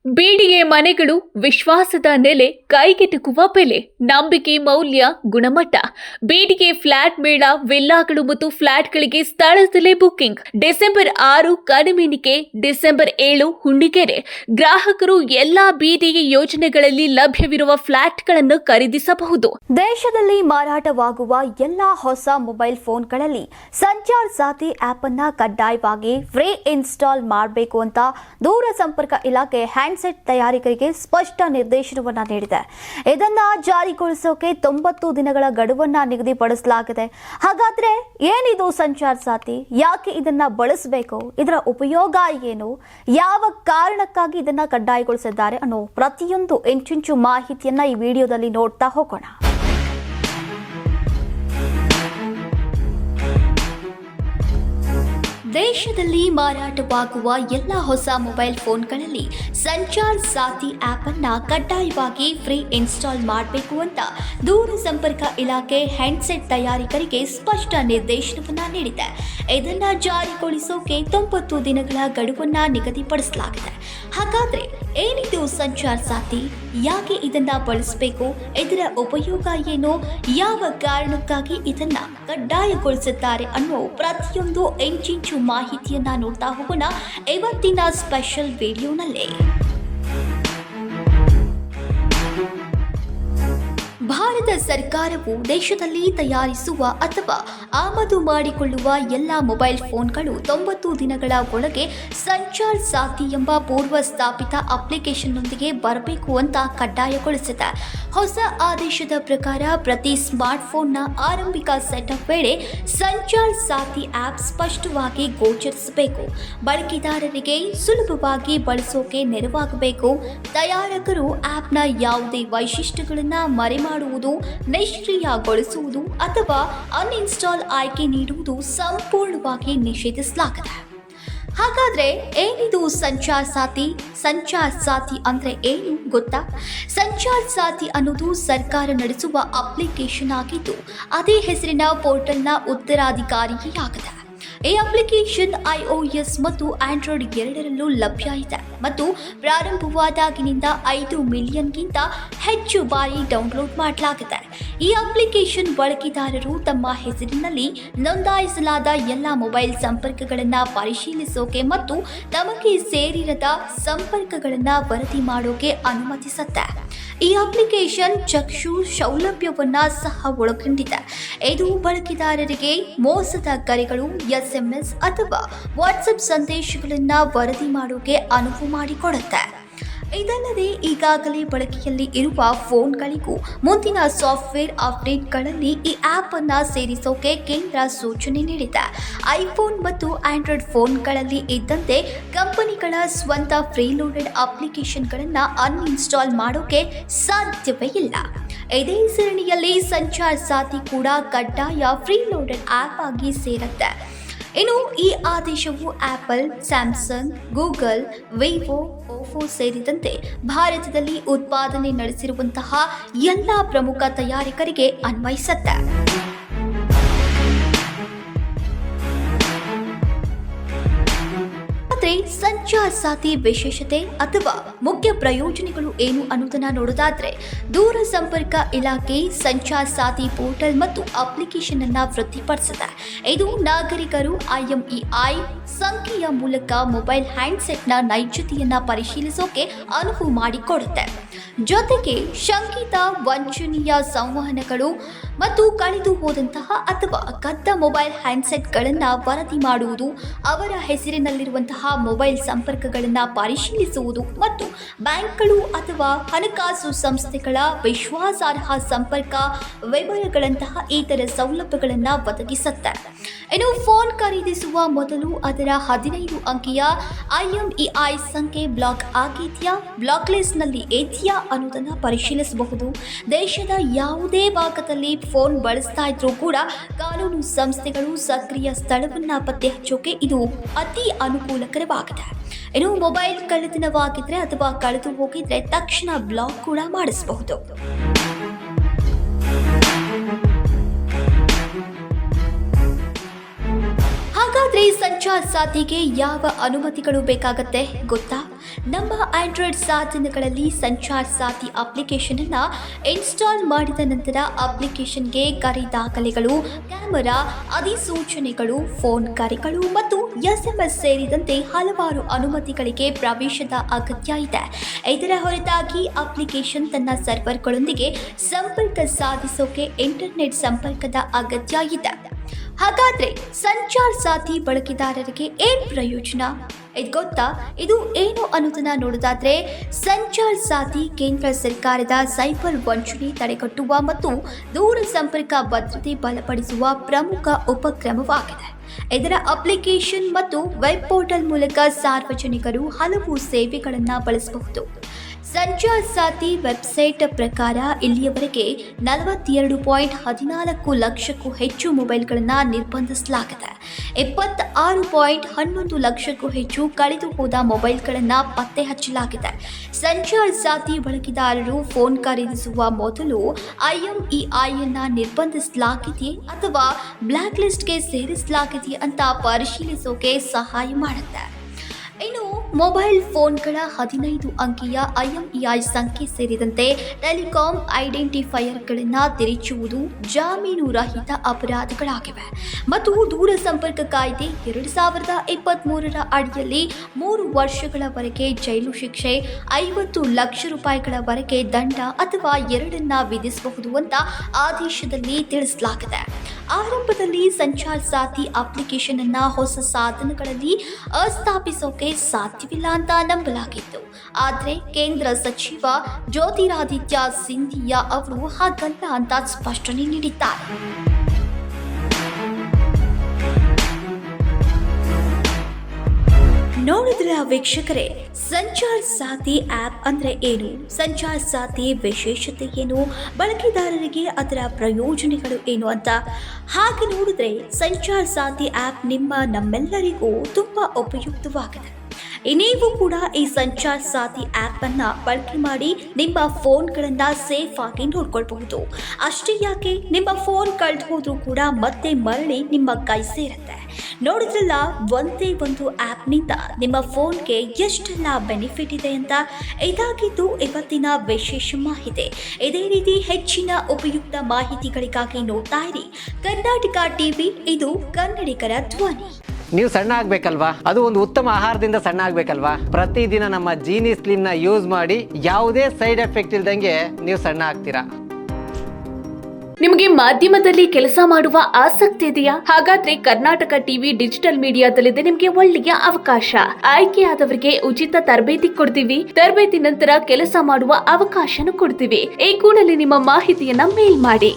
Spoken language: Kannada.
ಬೀಡಿಗೆ ಮನೆಗಳು ವಿಶ್ವಾಸದ ನೆಲೆ, ಕೈಗೆಟುಕುವ ಬೆಲೆ, ನಂಬಿಕೆ, ಮೌಲ್ಯ, ಗುಣಮಟ್ಟ. ಬೀಡಿಗೆ ಫ್ಲಾಟ್ ಮೇಳ, ವಿಲ್ಲಾಗಳು ಮತ್ತು ಫ್ಲಾಟ್ಗಳಿಗೆ ಸ್ಥಳದಲ್ಲೇ ಬುಕಿಂಗ್. ಡಿಸೆಂಬರ್ 6 ಕಡಿಮೆನಿಕೆ, ಡಿಸೆಂಬರ್ 7 ಹುಂಡಿಗೆರೆ. ಗ್ರಾಹಕರು ಎಲ್ಲಾ ಬೀಡಿಗೆ ಯೋಜನೆಗಳಲ್ಲಿ ಲಭ್ಯವಿರುವ ಫ್ಲಾಟ್ಗಳನ್ನು ಖರೀದಿಸಬಹುದು. ದೇಶದಲ್ಲಿ ಮಾರಾಟವಾಗುವ ಎಲ್ಲಾ ಹೊಸ ಮೊಬೈಲ್ ಫೋನ್ಗಳಲ್ಲಿ ಸಂಚಾರ್ ಸಾಥಿ ಆಪ್ ಅನ್ನ ಕಡ್ಡಾಯವಾಗಿ ಫ್ರೀ ಇನ್ಸ್ಟಾಲ್ ಮಾಡಬೇಕು ಅಂತ ದೂರಸಂಪರ್ಕ ಇಲಾಖೆ ಹ್ಯಾಂಡ್ಸೆಟ್ ತಯಾರಕರಿಗೆ ಸ್ಪಷ್ಟ ನಿರ್ದೇಶನವನ್ನ ನೀಡಿದೆ. ಇದನ್ನ ಜಾರಿಗೊಳಿಸೋಕೆ 90 ದಿನಗಳ ಗಡುವನ್ನ ನಿಗದಿಪಡಿಸಲಾಗಿದೆ. ಹಾಗಾದ್ರೆ ಏನಿದು ಸಂಚಾರ್ ಸಾಥಿ? ಯಾಕೆ ಇದನ್ನ ಬಳಸಬೇಕು? ಇದರ ಉಪಯೋಗ ಏನು? ಯಾವ ಕಾರಣಕ್ಕಾಗಿ ಇದನ್ನ ಕಡ್ಡಾಯಗೊಳಿಸಿದ್ದಾರೆ ಅನ್ನೋ ಪ್ರತಿಯೊಂದು ಇಂಚಿಂಚು ಮಾಹಿತಿಯನ್ನ ಈ ವಿಡಿಯೋದಲ್ಲಿ ನೋಡ್ತಾ ಹೋಗೋಣ. ದೇಶದಲ್ಲಿ ಮಾರಾಟವಾಗುವ ಎಲ್ಲ ಹೊಸ ಮೊಬೈಲ್ ಫೋನ್ಗಳಲ್ಲಿ ಸಂಚಾರ್ ಸಾಥಿ ಆಪ್ ಅನ್ನ ಕಡ್ಡಾಯವಾಗಿ ಫ್ರೀ ಇನ್ಸ್ಟಾಲ್ ಮಾಡಬೇಕು ಅಂತ ದೂರಸಂಪರ್ಕ ಇಲಾಖೆ ಹ್ಯಾಂಡ್ಸೆಟ್ ತಯಾರಕರಿಗೆ ಸ್ಪಷ್ಟ ನಿರ್ದೇಶನವನ್ನ ನೀಡಿದೆ. ಇದನ್ನ ಜಾರಿಗೊಳಿಸೋಕೆ 90 ದಿನಗಳ ಗಡುವನ್ನ ನಿಗದಿಪಡಿಸಲಾಗಿದೆ. ಹಾಗಾದ್ರೆ ಏನಿದು ಸಂಚಾರ್ ಸಾಥಿ? ಯಾಕೆ ಇದನ್ನ ಬಳಸಬೇಕು? ಇದರ ಉಪಯೋಗ ಏನು? ಯಾವ ಕಾರಣಕ್ಕಾಗಿ ಇದನ್ನ ಕಡ್ಡಾಯಗೊಳಿಸುತ್ತಾರೆ ಅನ್ನೋ ಪ್ರತಿಯೊಂದು ಇಂಚಿಂಚು ಮಾಹಿತಿಯನ್ನ ನೋಡ್ತಾ ಹೋಗೋಣ ಇವತ್ತಿನ ಸ್ಪೆಷಲ್ ವಿಡಿಯೋನಲ್ಲಿ. ಭಾರತ ಸರ್ಕಾರವು ದೇಶದಲ್ಲಿ ತಯಾರಿಸುವ ಅಥವಾ ಆಮದು ಮಾಡಿಕೊಳ್ಳುವ ಎಲ್ಲ ಮೊಬೈಲ್ ಫೋನ್ಗಳು 90 ದಿನಗಳ ಒಳಗೆ ಸಂಚಾರ್ ಸಾಥಿ ಎಂಬ ಪೂರ್ವ ಸ್ಥಾಪಿತ ಅಪ್ಲಿಕೇಶನ್ನೊಂದಿಗೆ ಬರಬೇಕು ಅಂತ ಕಡ್ಡಾಯಗೊಳಿಸಿದೆ. ಹೊಸ ಆದೇಶದ ಪ್ರಕಾರ ಪ್ರತಿ ಸ್ಮಾರ್ಟ್ಫೋನ್ನ ಆರಂಭಿಕ ಸೆಟಪ್ ವೇಳೆ ಸಂಚಾರ್ ಸಾಥಿ ಆಪ್ ಸ್ಪಷ್ಟವಾಗಿ ಗೋಚರಿಸಬೇಕು. ಬಳಕೆದಾರರಿಗೆ ಸುಲಭವಾಗಿ ಬಳಸೋಕೆ ನೆರವಾಗಬೇಕು. ತಯಾರಕರು ಆಪ್ನ ಯಾವುದೇ ವೈಶಿಷ್ಟ್ಯಗಳನ್ನು ಮರೆಮಾಡುವುದು, ನಿಷ್ಕ್ರಿಯಗೊಳಿಸುವುದು ಅಥವಾ ಅನ್ಇನ್ಸ್ಟಾಲ್ ಆಯ್ಕೆ ನೀಡುವುದು ಸಂಪೂರ್ಣವಾಗಿ ನಿಷೇಧಿಸಲಾಗಿದೆ. ಹಾಗಾದ್ರೆ ಏನಿದು ಸಂಚಾರ್ ಸಾಥಿ? ಸಂಚಾರ್ ಸಾಥಿ ಅಂದ್ರೆ ಏನು ಗೊತ್ತಾ? ಸಂಚಾರ್ ಸಾಥಿ ಅನ್ನೋದು ಸರ್ಕಾರ ನಡೆಸುವ ಅಪ್ಲಿಕೇಶನ್ ಆಗಿದ್ದು ಅದೇ ಹೆಸರಿನ ಪೋರ್ಟಲ್ನ ಉತ್ತರಾಧಿಕಾರಿಯಾಗಿದೆ. ಈ ಅಪ್ಲಿಕೇಶನ್ iOS ಮತ್ತು ಆಂಡ್ರಾಯ್ಡ್ ಎರಡರಲ್ಲೂ ಲಭ್ಯ ಇದೆ ಮತ್ತು ಪ್ರಾರಂಭವಾದಾಗಿನಿಂದ 5 ಮಿಲಿಯನ್ಗಿಂತ ಹೆಚ್ಚು ಬಾರಿ ಡೌನ್ಲೋಡ್ ಮಾಡಲಾಗಿದೆ. ಈ ಅಪ್ಲಿಕೇಶನ್ ಬಳಕೆದಾರರು ತಮ್ಮ ಹೆಸರಿನಲ್ಲಿ ನೋಂದಾಯಿಸಲಾದ ಎಲ್ಲ ಮೊಬೈಲ್ ಸಂಪರ್ಕಗಳನ್ನು ಪರಿಶೀಲಿಸೋಕೆ ಮತ್ತು ತಮಗೆ ಸೇರಿರದ ಸಂಪರ್ಕಗಳನ್ನು ವರದಿ ಮಾಡೋಕೆ ಅನುಮತಿಸುತ್ತೆ. ಈ ಅಪ್ಲಿಕೇಶನ್ ಚಕ್ಷು ಸೌಲಭ್ಯವನ್ನ ಸಹ ಒಳಗೊಂಡಿದೆ. ಇದು ಬಳಕೆದಾರರಿಗೆ ಮೋಸದ ಕರೆಗಳು, SMS ಅಥವಾ ವಾಟ್ಸಪ್ ಸಂದೇಶಗಳನ್ನು ವರದಿ ಮಾಡೋಕೆ ಅನುವು ಮಾಡಿಕೊಡುತ್ತೆ. ಇದಲ್ಲದೆ ಈಗಾಗಲೇ ಬಳಕೆಯಲ್ಲಿ ಇರುವ ಫೋನ್ಗಳಿಗೂ ಮುಂದಿನ ಸಾಫ್ಟ್ವೇರ್ ಅಪ್ಡೇಟ್ಗಳಲ್ಲಿ ಈ ಆಪ್ ಅನ್ನು ಸೇರಿಸೋಕೆ ಕೇಂದ್ರ ಸೂಚನೆ ನೀಡಿದೆ. ಐಫೋನ್ ಮತ್ತು ಆಂಡ್ರಾಯ್ಡ್ ಫೋನ್ಗಳಲ್ಲಿ ಇದ್ದಂತೆ ಕಂಪನಿಗಳ ಸ್ವಂತ ಫ್ರೀಲೋಡೆಡ್ ಅಪ್ಲಿಕೇಶನ್ಗಳನ್ನು ಅನ್ಇನ್ಸ್ಟಾಲ್ ಮಾಡೋಕೆ ಸಾಧ್ಯವೇ ಇಲ್ಲ. ಇದೇ ಸರಣಿಯಲ್ಲಿ ಸಂಚಾರ್ ಸಾಥಿ ಕೂಡ ಕಡ್ಡಾಯ ಫ್ರೀಲೋಡೆಡ್ ಆಪ್ ಆಗಿ ಸೇರುತ್ತೆ. ಇನ್ನು ಈ ಆದೇಶವು apple, Samsung, Google, Vivo, Oppo ಸೇರಿದಂತೆ ಭಾರತದಲ್ಲಿ ಉತ್ಪಾದನೆ ನಡೆಸಿರುವಂತಹ ಎಲ್ಲ ಪ್ರಮುಖ ತಯಾರಕರಿಗೆ ಅನ್ವಯಿಸುತ್ತೆ. ಸಂಚಾರ್ ಸಾಥಿ ವಿಶೇಷತೆ ಅಥವಾ ಮುಖ್ಯ ಪ್ರಯೋಜನಗಳು ಏನು ಅನ್ನೋದನ್ನ ನೋಡೋದಾದ್ರೆ, ದೂರ ಸಂಪರ್ಕ ಇಲಾಖೆ ಸಂಚಾರ್ ಸಾಥಿ ಪೋರ್ಟಲ್ ಮತ್ತು ಅಪ್ಲಿಕೇಶನ್ ಅನ್ನ ವೃದ್ಧಿಪಡಿಸಿದೆ. ಇದು ನಾಗರಿಕರು IMEI ಸಂಖ್ಯೆಯ ಮೂಲಕ ಮೊಬೈಲ್ ಹ್ಯಾಂಡ್ಸೆಟ್ನ ನೈಜತೆಯನ್ನ ಪರಿಶೀಲಿಸೋಕೆ ಅನುವು ಮಾಡಿಕೊಡುತ್ತೆ. ಜೊತೆಗೆ ಶಂಕಿತ ವಂಚನೀಯ ಸಂವಹನಗಳು ಮತ್ತು ಕಳೆದು ಹೋದಂತಹ ಅಥವಾ ಕದ್ದ ಮೊಬೈಲ್ ಹ್ಯಾಂಡ್ಸೆಟ್ಗಳನ್ನು ವರದಿ ಮಾಡುವುದು, ಅವರ ಹೆಸರಿನಲ್ಲಿರುವಂತಹ ಮೊಬೈಲ್ ಸಂಪರ್ಕಗಳನ್ನು ಪರಿಶೀಲಿಸುವುದು ಮತ್ತು ಬ್ಯಾಂಕ್ಗಳು ಅಥವಾ ಹಣಕಾಸು ಸಂಸ್ಥೆಗಳ ವಿಶ್ವಾಸಾರ್ಹ ಸಂಪರ್ಕ ವಿವರಗಳಂತಹ ಇತರ ಸೌಲಭ್ಯಗಳನ್ನು ಒದಗಿಸುತ್ತೆ. ಇನ್ನು ಫೋನ್ ಖರೀದಿಸುವ ಮೊದಲು ಅದರ 15 ಅಂಕಿಯ IMEI ಸಂಖ್ಯೆ ಬ್ಲಾಕ್ ಆಗಿದೆಯಾ, ಬ್ಲಾಕ್ ಲಿಸ್ಟ್ನಲ್ಲಿ ಇದೆಯಾ ಅನ್ನೋದನ್ನು ಪರಿಶೀಲಿಸಬಹುದು. ದೇಶದ ಯಾವುದೇ ಭಾಗದಲ್ಲಿ ಫೋನ್ ಬಳಸ್ತಾ ಇದ್ರೂ ಕೂಡ ಕಾನೂನು ಸಂಸ್ಥೆಗಳು ಸಕ್ರಿಯ ಸ್ಥಳವನ್ನು ಪತ್ತೆ ಹಚ್ಚೋಕೆ ಇದು ಅತಿ ಅನುಕೂಲಕರವಾಗಿದೆ. ಇನ್ನು ಮೊಬೈಲ್ ಕಳ್ಳತನವಾಗಿದ್ರೆ ಅಥವಾ ಕಳೆದು ಹೋಗಿದ್ರೆ ತಕ್ಷಣ ಬ್ಲಾಕ್ ಕೂಡ ಮಾಡಿಸಬಹುದು. ಹಾಗಾದ್ರೆ ಸಂಚಾರ್ ಸಾಥಿಗೆ ಯಾವ ಅನುಮತಿಗಳು ಬೇಕಾಗತ್ತೆ ಗೊತ್ತಾ? ನಮ್ಮ ಆಂಡ್ರಾಯ್ಡ್ ಸಾಧನಗಳಲ್ಲಿ ಸಂಚಾರ್ ಸಾಥಿ ಅಪ್ಲಿಕೇಶನ್ ಅನ್ನ ಇನ್ಸ್ಟಾಲ್ ಮಾಡಿದ ನಂತರ ಅಪ್ಲಿಕೇಶನ್ಗೆ ಕರೆ ದಾಖಲೆಗಳು, ಕ್ಯಾಮೆರಾ, ಅಧಿಸೂಚನೆಗಳು, ಫೋನ್ ಕರೆಗಳು ಮತ್ತು ಎಸ್ಎಂಎಸ್ ಸೇರಿದಂತೆ ಹಲವಾರು ಅನುಮತಿಗಳಿಗೆ ಪ್ರವೇಶದ ಅಗತ್ಯ ಇದೆ. ಇದರ ಹೊರತಾಗಿ ಅಪ್ಲಿಕೇಶನ್ ತನ್ನ ಸರ್ವರ್ಗಳೊಂದಿಗೆ ಸಂಪರ್ಕ ಸಾಧಿಸೋಕೆ ಇಂಟರ್ನೆಟ್ ಸಂಪರ್ಕದ ಅಗತ್ಯ ಇದೆ. ಹಾಗಾದ್ರೆ ಸಂಚಾರ್ ಸಾಥಿ ಬಳಕೆದಾರರಿಗೆ ಏನ್ ಪ್ರಯೋಜನ? ಇದು ಗೊತ್ತಾ? ಇದು ಏನು ಅನ್ನೋದನ್ನ ನೋಡೋದಾದ್ರೆ, ಸಂಚಾರ್ ಸಾಥಿ ಕೇಂದ್ರ ಸರ್ಕಾರದ ಸೈಬರ್ ವಂಚನೆ ತಡೆಗಟ್ಟುವ ಮತ್ತು ದೂರ ಸಂಪರ್ಕ ಭದ್ರತೆ ಬಲಪಡಿಸುವ ಪ್ರಮುಖ ಉಪಕ್ರಮವಾಗಿದೆ. ಇದರ ಅಪ್ಲಿಕೇಶನ್ ಮತ್ತು ವೆಬ್ ಪೋರ್ಟಲ್ ಮೂಲಕ ಸಾರ್ವಜನಿಕರು ಹಲವು ಸೇವೆಗಳನ್ನು ಬಳಸಬಹುದು. ಸಂಚಾರ್ ಸಾಥಿ ವೆಬ್ಸೈಟ್ ಪ್ರಕಾರ ಇಲ್ಲಿಯವರೆಗೆ 42.14 ಲಕ್ಷಕ್ಕೂ ಹೆಚ್ಚು ಮೊಬೈಲ್ಗಳನ್ನು ನಿರ್ಬಂಧಿಸಲಾಗಿದೆ. 26.11 ಲಕ್ಷಕ್ಕೂ ಹೆಚ್ಚು ಕಳೆದು ಹೋದ ಮೊಬೈಲ್ಗಳನ್ನು ಪತ್ತೆ ಹಚ್ಚಲಾಗಿದೆ. ಸಂಚಾರ್ ಸಾಥಿ ಬಳಕೆದಾರರು ಫೋನ್ ಖರೀದಿಸುವ ಮೊದಲು IMEI ಅನ್ನು ನಿರ್ಬಂಧಿಸಲಾಗಿದೆಯೇ ಅಥವಾ ಬ್ಲ್ಯಾಕ್ ಲಿಸ್ಟ್ಗೆ ಸೇರಿಸಲಾಗಿದೆಯೇ ಅಂತ ಪರಿಶೀಲಿಸೋಕೆ ಸಹಾಯ ಮಾಡುತ್ತೆ. ಇನ್ನು ಮೊಬೈಲ್ ಫೋನ್ಗಳ 15 ಅಂಕಿಯ IMEI ಸಂಖ್ಯೆ ಸೇರಿದಂತೆ ಟೆಲಿಕಾಂ ಐಡೆಂಟಿಫೈಯರ್ಗಳನ್ನು ತಿರುಚುವುದು ಜಾಮೀನು ರಹಿತ ಅಪರಾಧಗಳಾಗಿವೆ ಮತ್ತು ದೂರ ಸಂಪರ್ಕ ಕಾಯ್ದೆ 2023ರ ಅಡಿಯಲ್ಲಿ 3 ವರ್ಷಗಳವರೆಗೆ ಜೈಲು ಶಿಕ್ಷೆ, 50 ಲಕ್ಷ ರೂಪಾಯಿಗಳವರೆಗೆ ದಂಡ ಅಥವಾ ಎರಡನ್ನ ವಿಧಿಸಬಹುದು ಅಂತ ಆದೇಶದಲ್ಲಿ ತಿಳಿಸಲಾಗಿದೆ. ಆರಂಭದಲ್ಲಿ ಸಂಚಾರ್ ಸಾಥಿ ಅಪ್ಲಿಕೇಶನ್ ಅನ್ನ ಹೊಸ ಸಾಧನಗಳಲ್ಲಿ ಸ್ಥಾಪಿಸೋಕೆ ಸಾಧ್ಯವಿಲ್ಲ ಅಂತ ನಂಬಲಾಗಿತ್ತು. ಆದರೆ ಕೇಂದ್ರ ಸಚಿವ ಜ್ಯೋತಿರಾದಿತ್ಯ ಸಿಂಧಿಯಾ ಅವರು ಹಾಗಲ್ಲ ಅಂತ ಸ್ಪಷ್ಟನೆ ನೀಡಿದ್ದಾರೆ. ನೋಡಿದ್ರ ವೀಕ್ಷಕರೇ, ಸಂಚಾರ್ ಸಾಥಿ ಆ್ಯಪ್ ಅಂದ್ರೆ ಏನು, ಸಂಚಾರ್ ಸಾಥಿ ವಿಶೇಷತೆ ಏನು, ಬಳಕೆದಾರರಿಗೆ ಅದರ ಪ್ರಯೋಜನಗಳು ಏನು ಅಂತ ಹಾಗೆ ನೋಡಿದ್ರೆ ಸಂಚಾರ್ ಸಾಥಿ ಆ್ಯಪ್ ನಮ್ಮೆಲ್ಲರಿಗೂ ತುಂಬಾ ಉಪಯುಕ್ತವಾಗಿದೆ. ನೀವು ಕೂಡ ಈ ಸಂಚಾರ್ ಸಾಥಿ ಆ್ಯಪ್ ಅನ್ನ ಬಳಕೆ ಮಾಡಿ ನಿಮ್ಮ ಫೋನ್ಗಳನ್ನ ಸೇಫ್ ಆಗಿ ನೋಡ್ಕೊಳ್ಬಹುದು. ಅಷ್ಟೇ ಯಾಕೆ, ನಿಮ್ಮ ಫೋನ್ ಕಳೆದು ಹೋದ್ರೂ ಕೂಡ ಮತ್ತೆ ಮರಳಿ ನಿಮ್ಮ ಕೈ ಸೇರುತ್ತೆ. ನೋಡಿದ್ರಲ್ಲ, ಒಂದೇ ಒಂದು ಆ್ಯಪ್ನಿಂದ ನಿಮ್ಮ ಫೋನ್ಗೆ ಎಷ್ಟೆಲ್ಲ ಬೆನಿಫಿಟ್ ಇದೆ ಅಂತ. ಇದಾಗಿದ್ದು ಇವತ್ತಿನ ವಿಶೇಷ ಮಾಹಿತಿ. ಇದೇ ರೀತಿ ಹೆಚ್ಚಿನ ಉಪಯುಕ್ತ ಮಾಹಿತಿಗಳಿಗಾಗಿ ನೋಡ್ತಾ ಇರಿ ಕರ್ನಾಟಕ ಟಿವಿ, ಇದು ಕನ್ನಡಿಗರ ಧ್ವನಿ. ನೀವು ಸಣ್ಣ ಆಗ್ಬೇಕಲ್ವಾ? ಅದು ಒಂದು ಉತ್ತಮ ಆಹಾರದಿಂದ ಸಣ್ಣ ಆಗ್ಬೇಕಲ್ವಾ? ಪ್ರತಿದಿನ ನಮ್ಮ ಜೀನಿ ಸ್ಲಿಮ್ ನ ಯೂಸ್ ಮಾಡಿ ಯಾವುದೇ ಸೈಡ್ ಎಫೆಕ್ಟ್ ಇಲ್ದಂಗೆ ನೀವು ಸಣ್ಣ ಆಗ್ತೀರಾ. ನಿಮಗೆ ಮಾಧ್ಯಮದಲ್ಲಿ ಕೆಲಸ ಮಾಡುವ ಆಸಕ್ತಿ ಇದೆಯಾ? ಹಾಗಾದ್ರೆ ಕರ್ನಾಟಕ ಟಿವಿ ಡಿಜಿಟಲ್ ಮೀಡಿಯಾದಲ್ಲಿದೆ ನಿಮಗೆ ಒಳ್ಳೆಯ ಅವಕಾಶ. ಆಯ್ಕೆಯಾದವರಿಗೆ ಉಚಿತ ತರಬೇತಿ ಕೊಡ್ತೀವಿ. ತರಬೇತಿ ನಂತರ ಕೆಲಸ ಮಾಡುವ ಅವಕಾಶನೂ ಕೊಡ್ತೀವಿ. ಈ ಕೂಡಲೇ ನಿಮ್ಮ ಮಾಹಿತಿಯನ್ನ ಮೇಲ್ ಮಾಡಿ.